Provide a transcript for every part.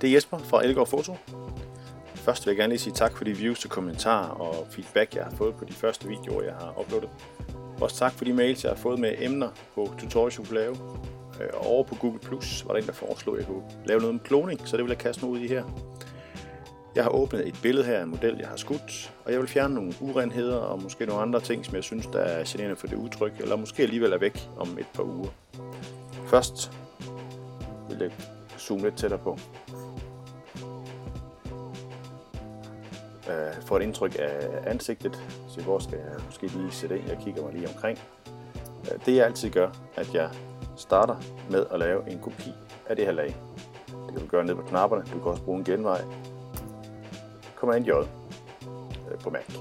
Det er Jesper fra Elgård Foto. Først vil jeg gerne lige sige tak for de views og kommentarer og feedback, jeg har fået på de første videoer, jeg har uploadet. Også tak for de mails, jeg har fået med emner på tutorials, jeg kunne lave. Og over på Google Plus var der en, der foreslog, at jeg kunne lave noget om kloning, så det vil jeg kaste mig ud i her. Jeg har åbnet et billede her af en model, jeg har skudt, og jeg vil fjerne nogle urenheder og måske nogle andre ting, som jeg synes, der er generende for det udtryk, eller måske alligevel er væk om et par uger. Først vil jeg zoome lidt tættere på. For et indtryk af ansigtet, så hvor skal jeg måske lige sætte ind, jeg kigger mig lige omkring. Det jeg altid gør, at jeg starter med at lave en kopi af det her lag. Det kan du gøre ned på knapperne, du kan også bruge en genvej. Command J på Mac.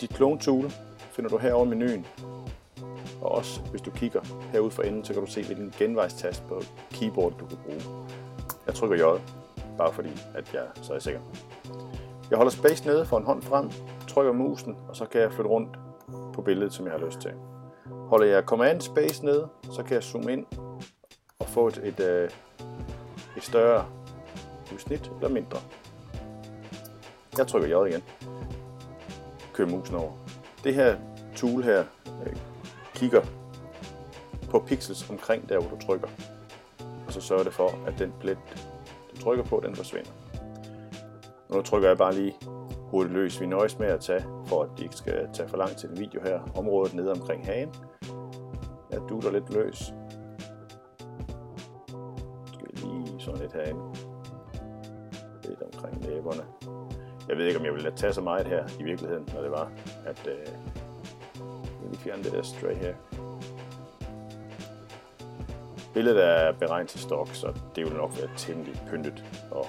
Dit clone tool finder du herovre i menuen, og også hvis du kigger herude for enden, så kan du se hvilken genvejstast på keyboard du kan bruge. Jeg trykker J, bare fordi at jeg så er sikker. Jeg holder space nede for en hånd frem, trykker musen, og så kan jeg flytte rundt på billedet, som jeg har lyst til. Holder jeg Command Space nede, så kan jeg zoome ind og få et større udsnit eller mindre. Jeg trykker J igen. Kører musen over. Det her tool her kigger på pixels omkring der, hvor du trykker. Og så sørger det for, at den plet, du trykker på, den forsvinder. Nu trykker jeg bare lige hurtigt løs. Vi nøjes med at tage, for at de ikke skal tage for lang tid en video her. Området nede omkring hagen. Jeg dutter lidt løs. Skal lige sådan lidt herinde. Lidt omkring læberne. Jeg ved ikke, om jeg ville lade tage så meget her i virkeligheden, når det var, at jeg lige fjerne det der stray her. Billedet er beregnet til stok, så det vil nok være temmelig pyntet og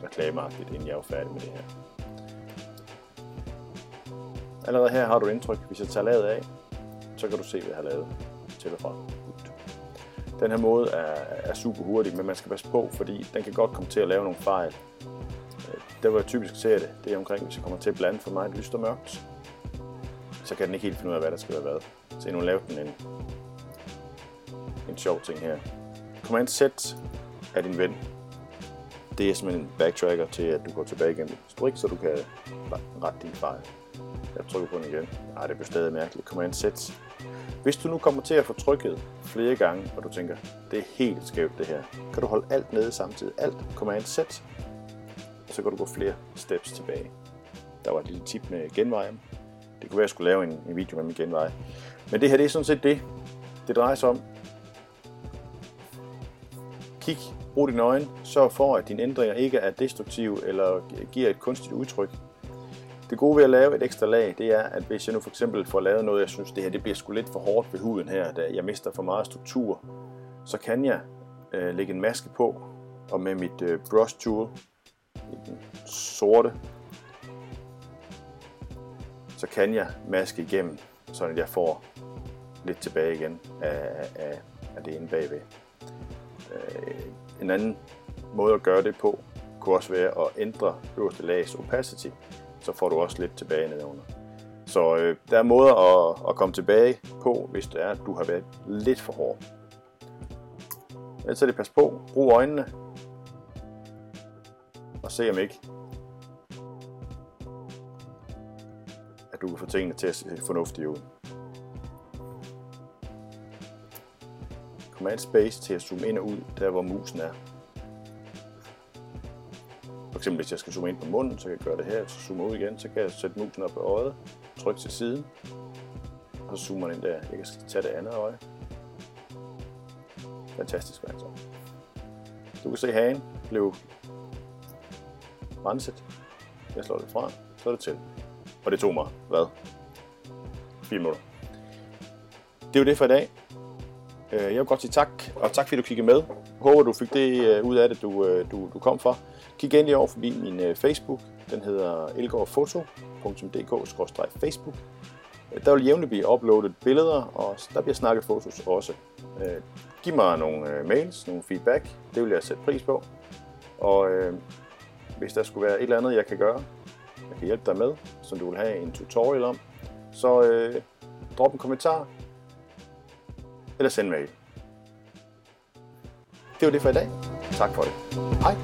reklameagtigt, inden jeg er færdig med det her. Allerede her har du indtryk. Hvis jeg tager laget af, så kan du se, hvad jeg har lavet til og fra. Den her måde er super hurtig, men man skal passe på, fordi den kan godt komme til at lave nogle fejl. Der hvor jeg typisk ser det, det er omkring, hvis jeg kommer til at blande for meget lyst og mørkt, så kan den ikke helt finde ud af, hvad der skal være hvad. Så nu laver den en sjov ting her. Command Z er din ven. Det er simpelthen en backtracker til, at du går tilbage igennem strik, så du kan rette din fejl. Jeg trykker på den igen. Ej, det bliver stadig mærkeligt. Command Z. Hvis du nu kommer til at få trykket flere gange, og du tænker, det er helt skævt det her, kan du holde alt nede samtidig. Alt Command Z. Så kan du gå flere steps tilbage. Der var et lille tip med genvejen. Det kunne være, at jeg skulle lave en video med min genvej. Men det her, det er sådan set det drejer sig om. Kig, brug dine øjne, sørg for, at dine ændringer ikke er destruktive eller giver et kunstigt udtryk. Det gode ved at lave et ekstra lag, det er, at hvis jeg nu for eksempel får lavet noget, jeg synes, det her det bliver sgu lidt for hårdt ved huden her, da jeg mister for meget struktur, så kan jeg lægge en maske på, og med mit brush tool, i den sorte, så kan jeg maske igennem, så jeg får lidt tilbage igen af det inde bagved. En anden måde at gøre det på, kunne også være at ændre øverste lags opacity, så får du også lidt tilbage nedenunder. Så der er måder at komme tilbage på, hvis det er, at du har været lidt for hård. Ellers er det pas på, brug øjnene, og se om ikke, at du kan få tingene til at se fornuftige ud. Command Space til at zoome ind og ud, der hvor musen er. For eksempel hvis jeg skal zoome ind på munden, så kan jeg gøre det her, så zoome ud igen, så kan jeg sætte musen op på øjet, trykke til siden, og så zoomer den ind der. Jeg kan tage det andet øje. Fantastisk værktøj. Du kan se hagen blev renset. Jeg slår det fra, så er det til. Og det tog mig, hvad? 4 minutter. Det er jo det for i dag. Jeg vil godt sige tak, og tak fordi du kiggede med. Jeg håber du fik det ud af det, du kom for. Kig endelig over forbi min Facebook. Den hedder elgårdfoto.dk/Facebook. Der vil jævnligt blive uploadet billeder, og der bliver snakket fotos også. Giv mig nogle mails, nogle feedback. Det vil jeg sætte pris på. Og hvis der skulle være et eller andet, jeg kan gøre, jeg kan hjælpe dig med, som du vil have en tutorial om, så drop en kommentar eller send mail. det var det for i dag. Tak for det. Hej.